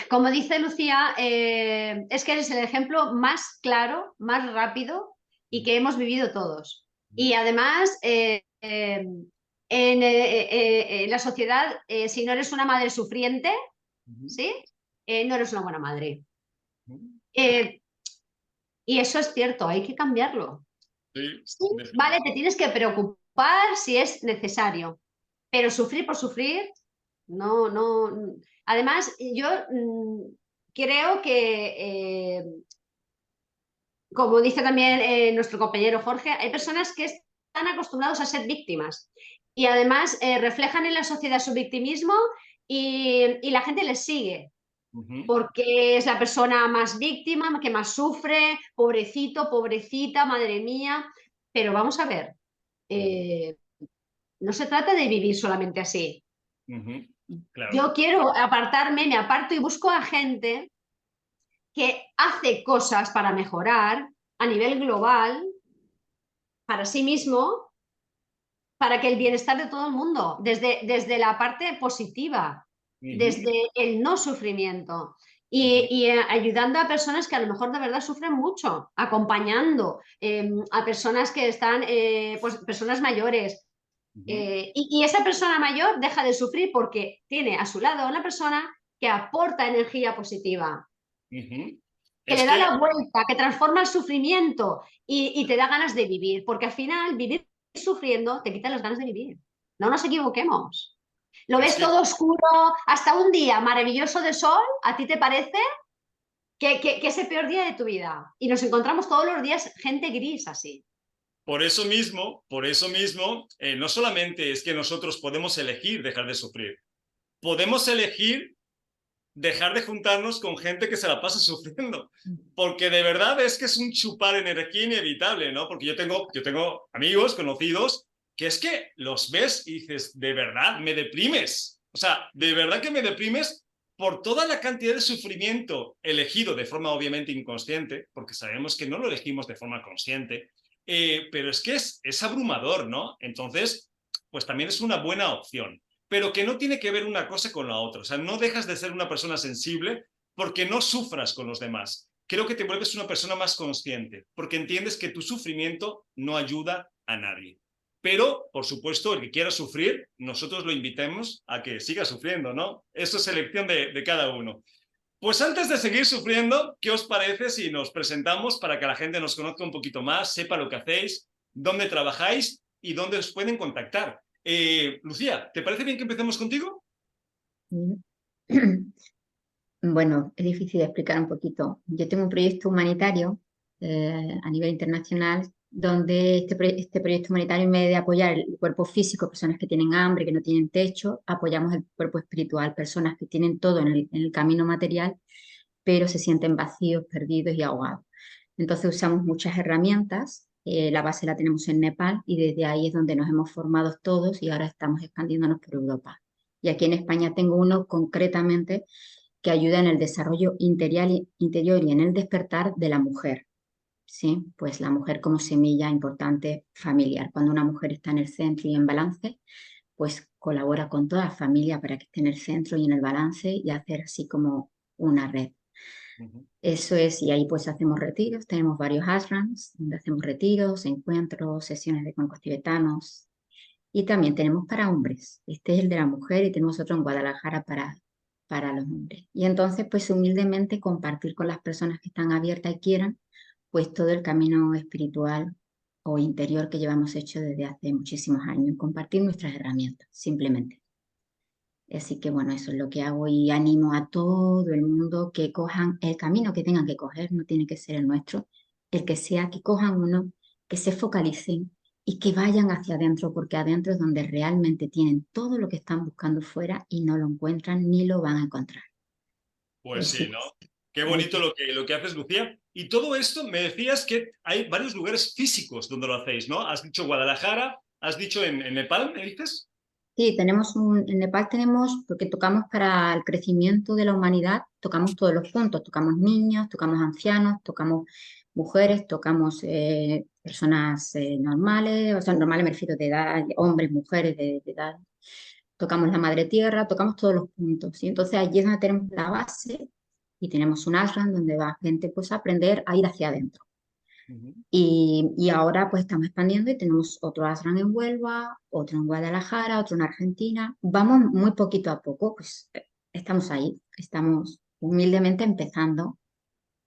Como dice Lucía, es que eres el ejemplo más claro, más rápido y que hemos vivido todos. Y además, en la sociedad, si no eres una madre sufriente, ¿sí? No eres una buena madre. Eh, y eso es cierto, hay que cambiarlo. Sí, Sí, vale, te tienes que preocupar si es necesario, pero sufrir por sufrir, no, no. Además, yo creo que, como dice también nuestro compañero Jorge, hay personas que están acostumbrados a ser víctimas y además reflejan en la sociedad su victimismo y la gente les sigue porque es la persona más víctima, que más sufre, pobrecito, pobrecita, madre mía. Pero vamos a ver, eh, no se trata de vivir solamente así. Claro. Yo quiero apartarme, me aparto y busco a gente que hace cosas para mejorar a nivel global, para sí mismo, para que el bienestar de todo el mundo, desde la parte positiva, desde el no sufrimiento. y ayudando a personas que a lo mejor de verdad sufren mucho, acompañando a personas que están, pues personas mayores. Y esa persona mayor deja de sufrir porque tiene a su lado a una persona que aporta energía positiva, que Es le da que, la vuelta, que transforma el sufrimiento y te da ganas de vivir, porque al final vivir sufriendo te quita las ganas de vivir. No nos equivoquemos. Lo es ves que todo oscuro, hasta un día maravilloso de sol, ¿a ti te parece que es el peor día de tu vida? Y nos encontramos todos los días gente gris así. por eso mismo, no solamente es que nosotros podemos elegir dejar de sufrir, podemos elegir dejar de juntarnos con gente que se la pasa sufriendo. Porque de verdad es que es un chupar energía inevitable, ¿no? Porque yo tengo amigos, conocidos, que es que los ves y dices, de verdad, me deprimes. O sea, de verdad que me deprimes por toda la cantidad de sufrimiento elegido de forma obviamente inconsciente, porque sabemos que no lo elegimos de forma consciente, pero es que es abrumador, ¿no? Entonces, pues también es una buena opción, pero que no tiene que ver una cosa con la otra. O sea, no dejas de ser una persona sensible porque no sufras con los demás. Creo que te vuelves una persona más consciente, porque entiendes que tu sufrimiento no ayuda a nadie. Pero, por supuesto, el que quiera sufrir, nosotros lo invitemos a que siga sufriendo, ¿no? Eso es elección de cada uno. Pues antes de seguir sufriendo, ¿qué os parece si nos presentamos para que la gente nos conozca un poquito más, sepa lo que hacéis, dónde trabajáis y dónde os pueden contactar? Lucía, ¿te parece bien que empecemos contigo? Bueno, es difícil de explicar un poquito. Yo tengo un proyecto humanitario a nivel internacional donde este proyecto humanitario, en vez de apoyar el cuerpo físico, personas que tienen hambre, que no tienen techo, apoyamos el cuerpo espiritual, personas que tienen todo en el camino material, pero se sienten vacíos, perdidos y ahogados. Entonces usamos muchas herramientas. La base la tenemos en Nepal y desde ahí es donde nos hemos formado todos y ahora estamos expandiéndonos por Europa. Y aquí en España tengo uno concretamente que ayuda en el desarrollo interior y en el despertar de la mujer. ¿Sí? Pues la mujer como semilla importante familiar. Cuando una mujer está en el centro y en balance, pues colabora con toda la familia para que esté en el centro y en el balance y hacer así como una red. Eso es, y ahí pues hacemos retiros, tenemos varios ashrams donde hacemos retiros, encuentros, sesiones de cuencos tibetanos y también tenemos para hombres. Este es el de la mujer y tenemos otro en Guadalajara para los hombres. Y entonces pues humildemente compartir con las personas que están abiertas y quieran pues todo el camino espiritual o interior que llevamos hecho desde hace muchísimos años, compartir nuestras herramientas, simplemente. Así que bueno, eso es lo que hago y animo a todo el mundo que cojan el camino que tengan que coger, no tiene que ser el nuestro, el que sea, que cojan uno, que se focalicen y que vayan hacia adentro, porque adentro es donde realmente tienen todo lo que están buscando fuera y no lo encuentran ni lo van a encontrar. Pues Eso sí, ¿no? es. Qué bonito lo que haces, Lucía. Y todo esto, me decías que hay varios lugares físicos donde lo hacéis, ¿no? Has dicho Guadalajara, has dicho en Nepal, ¿me dices? Sí, en Nepal tenemos, porque tocamos para el crecimiento de la humanidad, tocamos todos los puntos, tocamos niños, tocamos ancianos, tocamos mujeres, tocamos personas normales, o sea, normales me refiero de edad, hombres, mujeres de edad, tocamos la madre tierra, tocamos todos los puntos. Y entonces allí es donde tenemos la base y tenemos un ashram donde va gente pues a aprender a ir hacia adentro. Y ahora pues estamos expandiendo y tenemos otro ashram en Huelva, otro en Guadalajara, otro en Argentina. Vamos muy poquito a poco, pues estamos ahí, estamos humildemente empezando.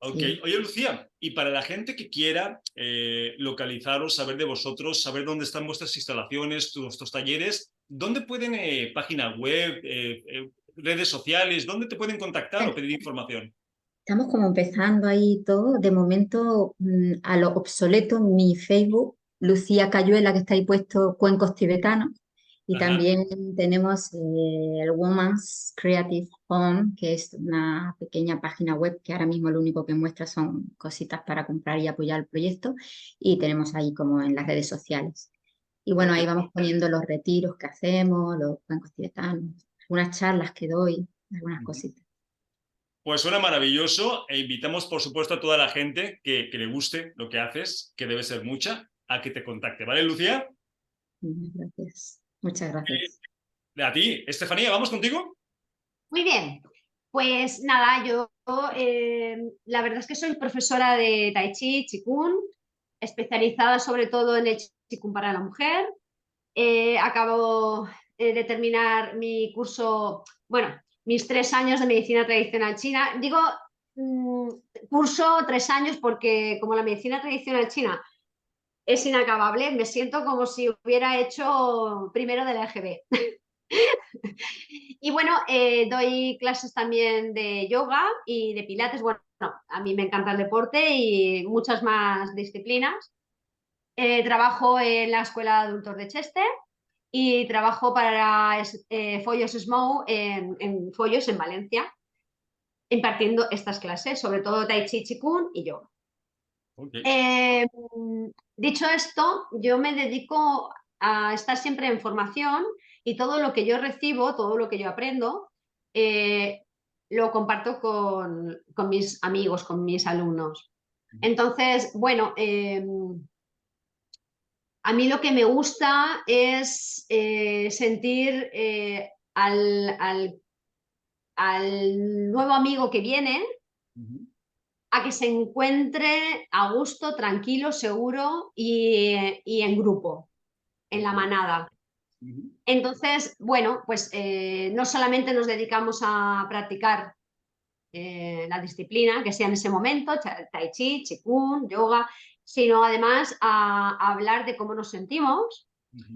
Ok, Sí. oye Lucía, y para la gente que quiera localizaros, saber de vosotros, saber dónde están vuestras instalaciones, vuestros talleres, ¿dónde pueden, página web, redes sociales, dónde te pueden contactar o pedir información? Estamos como empezando ahí todo. De momento, a lo obsoleto, mi Facebook, Lucía Cayuela, que está ahí puesto cuencos tibetanos. Y Ajá. también tenemos el Women's Creative Home, que es una pequeña página web que ahora mismo lo único que muestra son cositas para comprar y apoyar el proyecto. Y tenemos ahí como en las redes sociales. Y bueno, ahí vamos Perfecto. poniendo los retiros que hacemos, los cuencos tibetanos, algunas charlas que doy, algunas cositas. Pues suena maravilloso e invitamos, por supuesto, a toda la gente que le guste lo que haces, que debe ser mucha, a que te contacte. ¿Vale, Lucía? Gracias. Muchas gracias. A ti, Estefanía, ¿vamos contigo? Muy bien. Pues nada, yo la verdad es que soy profesora de Tai Chi, Qigong, especializada sobre todo en el Qigong para la mujer. Acabo de terminar mi curso, bueno, mis 3 años de medicina tradicional china. Digo mm, curso 3 años porque como la medicina tradicional china es inacabable, me siento como si hubiera hecho primero de la EGB. Y bueno, doy clases también de yoga y de pilates. Bueno, a mí me encanta el deporte y muchas más disciplinas. Trabajo en la Escuela de Adultos de Cheste y trabajo para Follos Smou en Follos, en Valencia, impartiendo estas clases, sobre todo Tai Chi, Qigong y yoga. Okay. Dicho esto, yo me dedico a estar siempre en formación y todo lo que yo recibo, todo lo que yo aprendo, eh, lo comparto con mis amigos, con mis alumnos. Entonces, bueno, a mí lo que me gusta es sentir al nuevo amigo que viene a que se encuentre a gusto, tranquilo, seguro y en grupo, en la manada. Entonces, bueno, pues no solamente nos dedicamos a practicar la disciplina que sea en ese momento, Tai Chi, Qigong, yoga, sino además a hablar de cómo nos sentimos,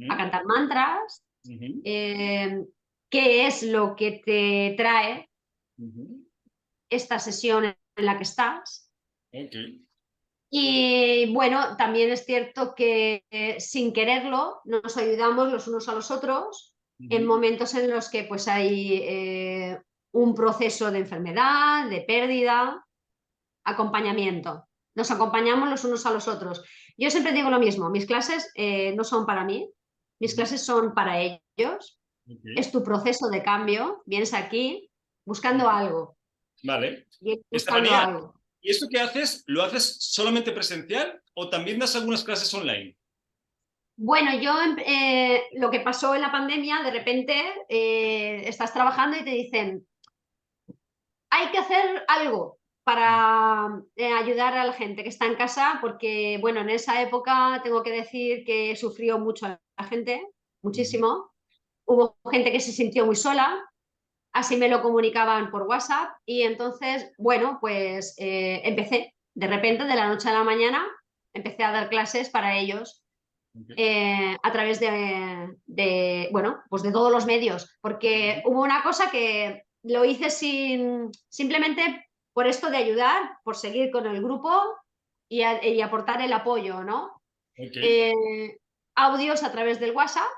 a cantar mantras, qué es lo que te trae esta sesión en la que estás. Okay. Y bueno, también es cierto que sin quererlo nos ayudamos los unos a los otros en momentos en los que pues hay un proceso de enfermedad, de pérdida, acompañamiento. Nos acompañamos los unos a los otros. Yo siempre digo lo mismo, mis clases no son para mí, mis clases son para ellos. Okay. Es tu proceso de cambio, vienes aquí buscando algo. Vale. Vienes buscando Estefanía, algo. ¿y esto que haces, lo haces solamente presencial o también das algunas clases online? Bueno, yo lo que pasó en la pandemia, de repente estás trabajando y te dicen, hay que hacer algo para ayudar a la gente que está en casa, porque bueno, en esa época tengo que decir que sufrió mucho la gente, muchísimo. Hubo gente que se sintió muy sola, así me lo comunicaban por WhatsApp y entonces, bueno, pues empecé de repente, de la noche a la mañana, empecé a dar clases para ellos a través bueno, pues de todos los medios, porque hubo una cosa que lo hice simplemente por esto de ayudar, por seguir con el grupo y aportar el apoyo, ¿no? Okay. Audios a través del WhatsApp,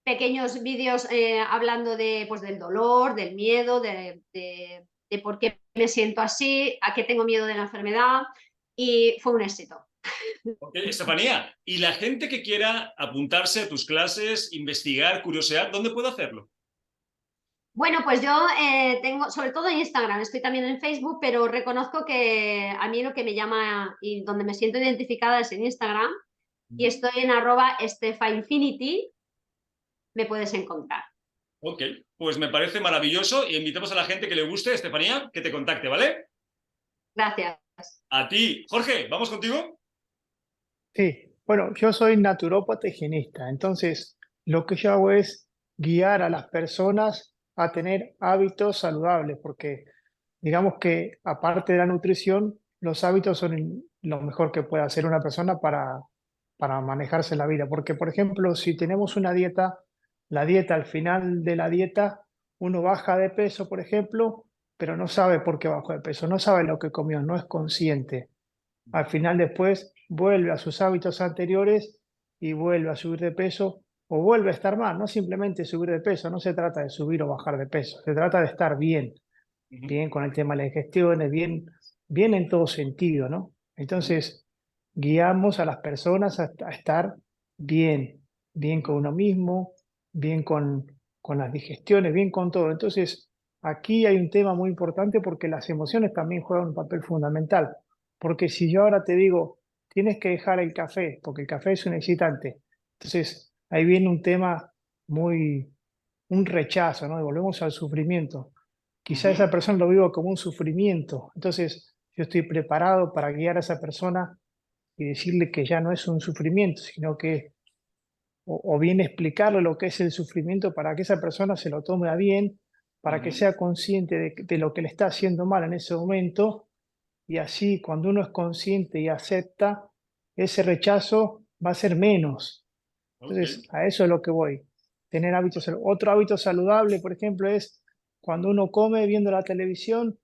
pequeños vídeos hablando pues, del dolor, del miedo, de por qué me siento así, a qué tengo miedo de la enfermedad, y fue un éxito. Okay. Estefanía, ¿y la gente que quiera apuntarse a tus clases, investigar, curiosear, dónde puede hacerlo? Bueno, pues yo tengo, sobre todo en Instagram, estoy también en Facebook, pero reconozco que a mí lo que me llama y donde me siento identificada es en Instagram y estoy en @estefainfinity, me puedes encontrar. Ok, pues me parece maravilloso y invitamos a la gente que le guste, Estefanía, que te contacte, ¿vale? Gracias. A ti, Jorge, ¿vamos contigo? Sí, bueno, yo soy naturópata higienista, entonces lo que yo hago es guiar a las personas a tener hábitos saludables, porque digamos que aparte de la nutrición, los hábitos son lo mejor que puede hacer una persona para manejarse la vida. Porque, por ejemplo, si tenemos una dieta, la dieta, al final de la dieta, uno baja de peso, por ejemplo, pero no sabe por qué bajó de peso, no sabe lo que comió, no es consciente. Al final después vuelve a sus hábitos anteriores y vuelve a subir de peso o vuelve a estar mal, no simplemente subir de peso, no se trata de subir o bajar de peso, se trata de estar bien, bien con el tema de las digestiones, bien, bien en todo sentido, ¿no? Entonces, guiamos a las personas a estar bien, bien con uno mismo, bien con las digestiones, bien con todo. Entonces, aquí hay un tema muy importante porque las emociones también juegan un papel fundamental. Porque si yo ahora te digo, tienes que dejar el café, porque el café es un excitante, entonces ahí viene un tema muy, un rechazo, ¿no? Y volvemos al sufrimiento. quizá esa persona lo viva como un sufrimiento. Entonces, yo estoy preparado para guiar a esa persona y decirle que ya no es un sufrimiento, sino que, o bien explicarle lo que es el sufrimiento para que esa persona se lo tome a bien, para que sea consciente de lo que le está haciendo mal en ese momento, y así cuando uno es consciente y acepta, ese rechazo va a ser menos. Entonces, Ok. a eso es lo que voy. Tener hábitos. Otro hábito saludable, por ejemplo, es cuando uno come viendo la televisión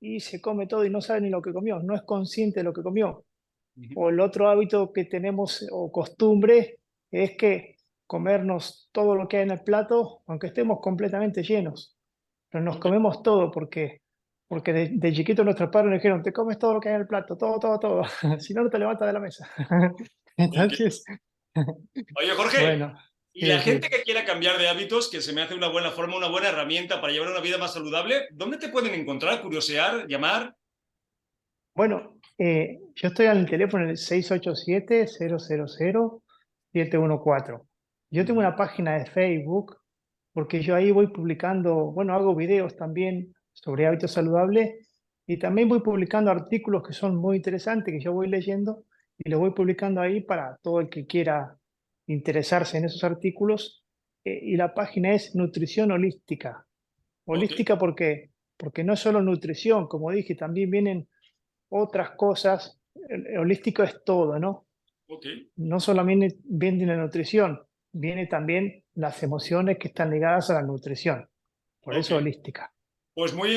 y se come todo y no sabe ni lo que comió, no es consciente de lo que comió. O el otro hábito que tenemos o costumbre es que comernos todo lo que hay en el plato, aunque estemos completamente llenos, pero nos Ok. comemos todo porque de chiquito nuestros padres nos dijeron, te comes todo lo que hay en el plato, todo, todo, todo, si no, no te levantas de la mesa. Ok. Entonces, Oye, Jorge, bueno, y la sí, gente sí. que quiera cambiar de hábitos, que se me hace una buena forma, una buena herramienta para llevar una vida más saludable, ¿dónde te pueden encontrar, curiosear, llamar? Bueno, yo estoy al teléfono en el 687-000-714. Yo tengo una página de Facebook porque yo ahí voy publicando, bueno, hago videos también sobre hábitos saludables y también voy publicando artículos que son muy interesantes, que yo voy leyendo y los voy publicando ahí para todo el que quiera interesarse en esos artículos. Y la página es Nutrición Holística. Ok, Holística porque no es solo nutrición, como dije, también vienen otras cosas. El holístico es todo, ¿no? ok. No solamente viene la nutrición, viene también las emociones que están ligadas a la nutrición. Por Ok. eso holística. Pues muy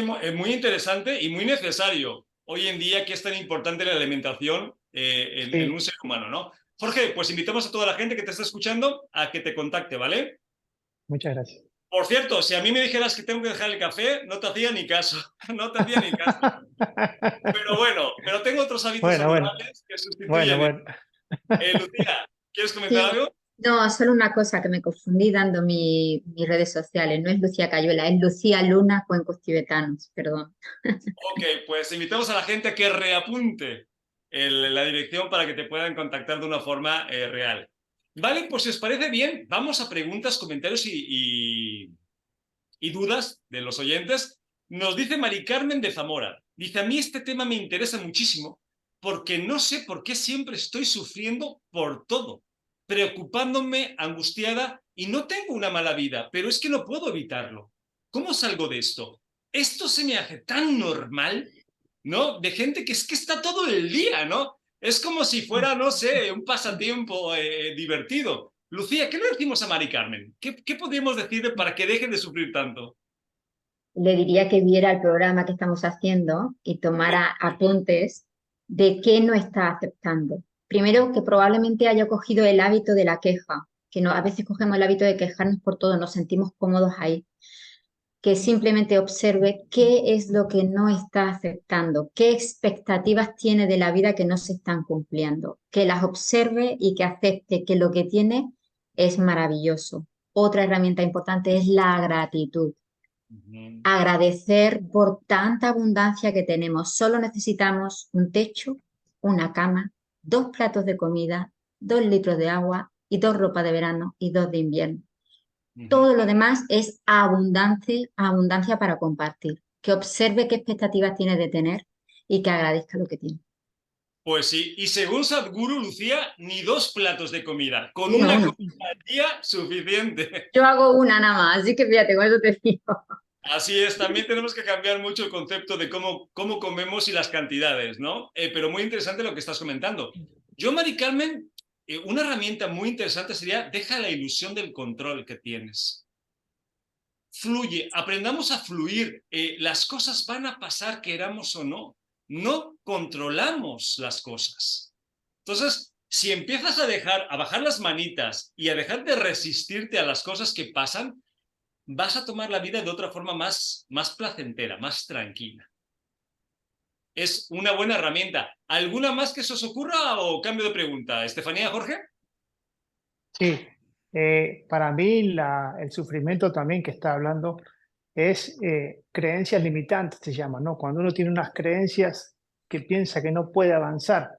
interesante y muy necesario hoy en día, que es tan importante la alimentación en un Sí, ser humano, ¿no? Jorge, pues invitamos a toda la gente que te está escuchando a que te contacte, ¿vale? muchas gracias. Por cierto, si a mí me dijeras que tengo que dejar el café, no te hacía ni caso, no te hacía ni caso. Pero bueno, pero tengo otros hábitos Bueno, bueno, saludables que bueno, sustituyen. bueno. Lucía, ¿quieres comentar Sí, algo? no, solo una cosa que me confundí dando mis redes sociales. No es Lucía Cayuela, es Lucía Luna Cuencos Tibetanos, perdón. Ok, pues invitamos a la gente a que reapunte la dirección para que te puedan contactar de una forma real. Vale, pues si os parece bien, vamos a preguntas, comentarios y dudas de los oyentes. Nos dice Mari Carmen de Zamora. Dice, a mí este tema me interesa muchísimo porque no sé por qué siempre estoy sufriendo por todo, preocupándome, angustiada y no tengo una mala vida, pero es que no puedo evitarlo. ¿Cómo salgo de esto? Esto se me hace tan normal, ¿no? De gente que es que está todo el día, ¿no? Es como si fuera, no sé, un pasatiempo divertido. Lucía, ¿qué le decimos a Mari Carmen? ¿Qué podríamos decirle para que dejen de sufrir tanto? Le diría que viera el programa que estamos haciendo y tomara apuntes de qué no está aceptando. Primero, que probablemente haya cogido el hábito de la queja, que no, a veces cogemos el hábito de quejarnos por todo, nos sentimos cómodos ahí. Que simplemente observe qué es lo que no está aceptando, qué expectativas tiene de la vida que no se están cumpliendo, que las observe y que acepte que lo que tiene es maravilloso. Otra herramienta importante es la gratitud. Agradecer por tanta abundancia que tenemos. Solo necesitamos un techo, una cama, 2 platos de comida, 2 litros de agua y 2 ropas de verano y 2 de invierno. Todo lo demás es abundancia, abundancia para compartir. Que observe qué expectativas tiene de tener y que agradezca lo que tiene. Pues sí, y según Sadhguru, Lucía, ni 2 platos de comida. Con Uno, una uno. comida al día, suficiente. Yo hago una nada más, así que fíjate, con eso te digo. Así es, también tenemos que cambiar mucho el concepto de cómo comemos y las cantidades, ¿no? Pero muy interesante lo que estás comentando. Yo, Mari Carmen, una herramienta muy interesante sería, deja la ilusión del control que tienes. Fluye, aprendamos a fluir. Las cosas van a pasar, queramos o no. No controlamos las cosas. Entonces, si empiezas a bajar las manitas y a dejar de resistirte a las cosas que pasan, vas a tomar la vida de otra forma más placentera, más tranquila. Es una buena herramienta. ¿Alguna más que se os ocurra o cambio de pregunta? Estefanía, Jorge. Sí, para mí el sufrimiento también que está hablando es creencias limitantes, se llama, ¿no? Cuando uno tiene unas creencias que piensa que no puede avanzar,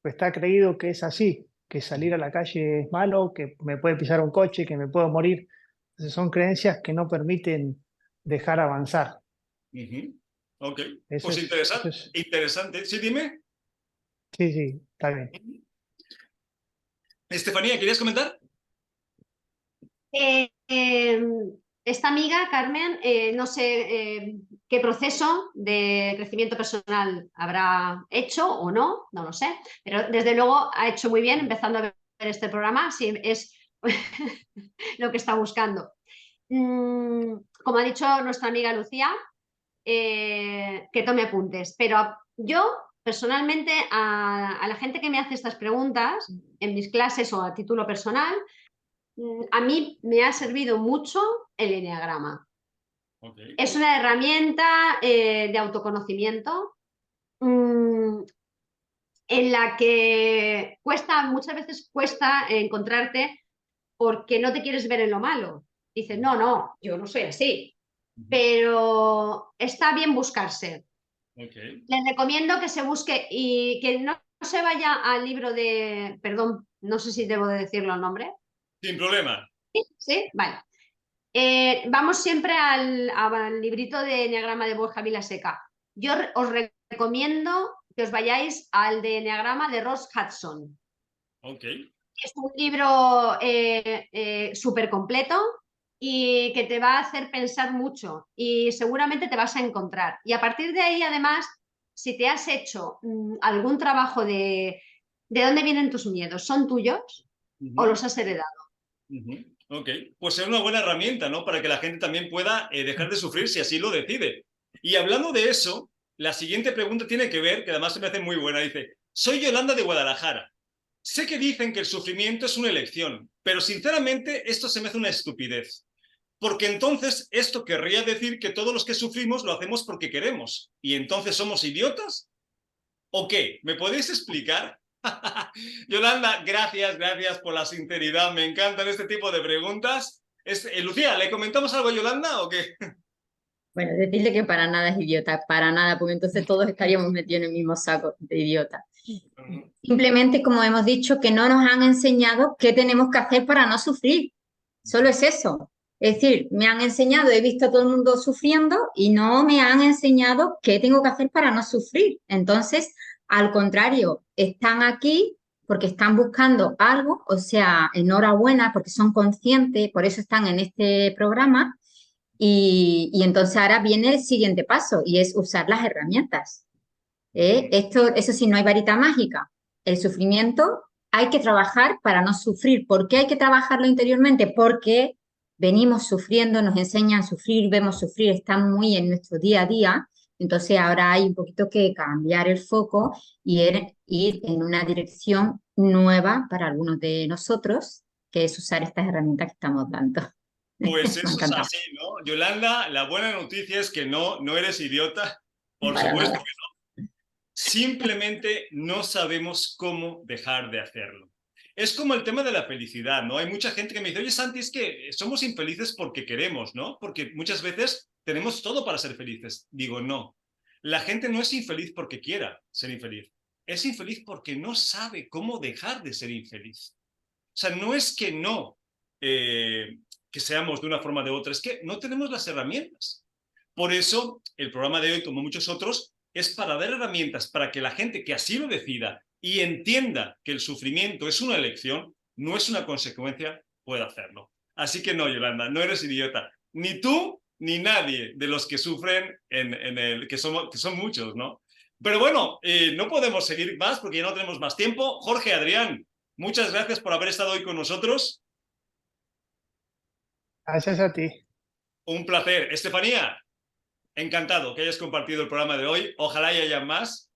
pues está creído que es así, que salir a la calle es malo, que me puede pisar un coche, que me puedo morir. Entonces son creencias que no permiten dejar avanzar. Ok, Eso pues es, interesante. eso es, Interesante. Sí, dime. sí, sí, está bien. Estefanía, ¿querías comentar? Eh, eh, Esta amiga, Carmen, no sé qué proceso de crecimiento personal habrá hecho o no, no lo sé, pero desde luego ha hecho muy bien empezando a ver este programa, si es lo que está buscando. Como ha dicho nuestra amiga Lucía, que tome apuntes, pero yo personalmente a la gente que me hace estas preguntas en mis clases o a título personal, a mí me ha servido mucho el eneagrama. Okay. Es una herramienta de autoconocimiento en la que muchas veces cuesta encontrarte porque no te quieres ver en lo malo. Dices, no, no, yo no soy así, pero está bien buscarse. Okay. Les recomiendo que se busque y que no se vaya al libro de, perdón, no sé si debo de decirlo el nombre. Sin problema. Sí, sí, vale. Vamos siempre al librito de Enneagrama de Borja Vilaseca. Yo os recomiendo que os vayáis al de Enneagrama de Ross Hudson. Ok. Es un libro súper completo y que te va a hacer pensar mucho y seguramente te vas a encontrar. Y a partir de ahí, además, si te has hecho algún trabajo de dónde vienen tus miedos, ¿son tuyos o los has heredado? Ok, pues es una buena herramienta, ¿no? Para que la gente también pueda dejar de sufrir si así lo decide. Y hablando de eso, la siguiente pregunta tiene que ver, que además se me hace muy buena, dice, soy Yolanda de Guadalajara. Sé que dicen que el sufrimiento es una elección, pero sinceramente esto se me hace una estupidez. Porque entonces esto querría decir que todos los que sufrimos lo hacemos porque queremos. ¿Y entonces somos idiotas? ¿O qué? ¿Me podéis explicar? Yolanda, gracias por la sinceridad. Me encantan este tipo de preguntas. Lucía, ¿le comentamos algo a Yolanda o qué? Bueno, decirle que para nada es idiota, para nada, porque entonces todos estaríamos metidos en el mismo saco de idiota. Simplemente, como hemos dicho, que no nos han enseñado qué tenemos que hacer para no sufrir. Solo es eso. Es decir, me han enseñado, he visto a todo el mundo sufriendo y no me han enseñado qué tengo que hacer para no sufrir. Entonces, al contrario, están aquí porque están buscando algo, o sea, enhorabuena porque son conscientes, por eso están en este programa. Y entonces ahora viene el siguiente paso y es usar las herramientas. Eso sí, no hay varita mágica. El sufrimiento hay que trabajar para no sufrir. ¿Por qué hay que trabajarlo interiormente? Porque venimos sufriendo, nos enseñan a sufrir, vemos sufrir, está muy en nuestro día a día. Entonces ahora hay un poquito que cambiar el foco y ir en una dirección nueva para algunos de nosotros, que es usar estas herramientas que estamos dando. Pues Me eso es encanta. así, ¿no? Yolanda, la buena noticia es que no eres idiota, por Para supuesto nada. que no. Simplemente no sabemos cómo dejar de hacerlo. Es como el tema de la felicidad, ¿no? Hay mucha gente que me dice, oye, Santi, es que somos infelices porque queremos, ¿no? Porque muchas veces tenemos todo para ser felices. Digo, no. La gente no es infeliz porque quiera ser infeliz. Es infeliz porque no sabe cómo dejar de ser infeliz. O sea, no es que no, que seamos de una forma o de otra, es que no tenemos las herramientas. Por eso, el programa de hoy, como muchos otros, es para dar herramientas para que la gente que así lo decida y entienda que el sufrimiento es una elección, no es una consecuencia, pueda hacerlo. Así que no, Yolanda, no eres idiota. Ni tú ni nadie de los que sufren que son muchos, ¿no? Pero bueno, no podemos seguir más porque ya no tenemos más tiempo. Jorge, Adrián, muchas gracias por haber estado hoy con nosotros. Gracias a ti. Un placer. Estefanía, encantado que hayas compartido el programa de hoy. Ojalá y haya más.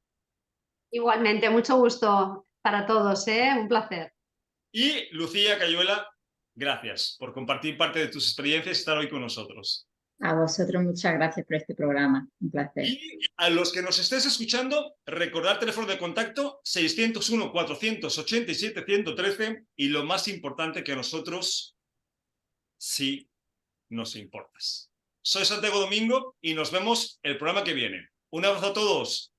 Igualmente, mucho gusto para todos, ¿eh? Un placer. Y Lucía Cayuela, gracias por compartir parte de tus experiencias y estar hoy con nosotros. A vosotros muchas gracias por este programa. Un placer. Y a los que nos estés escuchando, recordar teléfono de contacto 601-487-113 y lo más importante que a nosotros sí nos importas. Soy Santiago Domingo y nos vemos el programa que viene. Un abrazo a todos.